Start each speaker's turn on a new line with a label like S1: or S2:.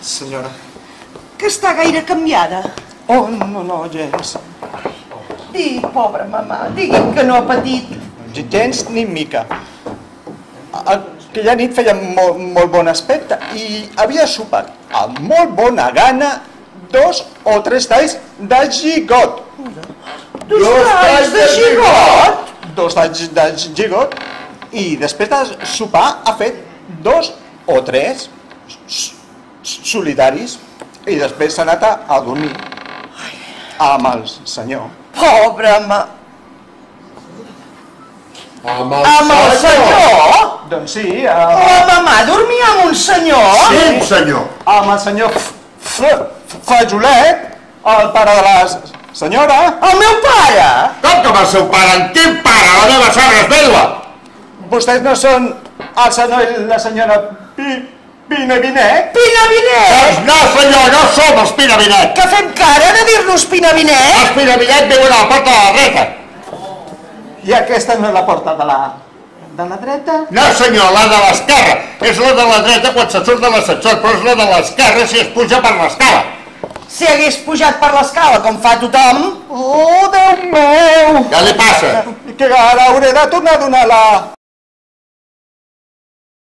S1: Senyora.
S2: Que està gaire canviada.
S1: Oh, no, gens.
S2: Digui, pobra mamà, digui'm que no ha patit.
S1: Gens ni mica. Aquella nit feia molt bon aspecte i havia sopat amb molt bona gana 2 o 3 talls de gigot.
S2: 2 talls de gigot?
S1: 2 talls de gigot i després de sopar ha fet 2 o 3 solitaris i després s'ha anat a dormir amb el senyor.
S2: Pobra ma...
S3: Amb
S2: el senyor?
S1: Doncs sí,
S2: La mamà dormia amb un senyor?
S3: Sí, senyor.
S1: amb el senyor Fajolet, el pare de la senyora.
S2: El meu pare?
S3: Com que amb el seu pare? En quin pare? La meva sogra és vella.
S1: Vostès no són el senyor i la senyora Pinavinet?
S2: Pinavinet?
S3: Doncs no, senyor, no som els Pinavinet.
S2: Que fem cara de dir-nos Pinavinet?
S3: Els Pinavinet viuen a la porta de la dreta.
S1: I aquesta no és la porta de la dreta?
S3: No, senyor, la de l'esquerra. És la de la dreta quan se surt de l'ascensor, però és la de l'esquerra si es puja per l'escala.
S2: Si hagués pujat per l'escala, com fa tothom...
S1: Oh, Déu meu!
S3: Què li passa?
S1: Que ara hauré de tornar a donar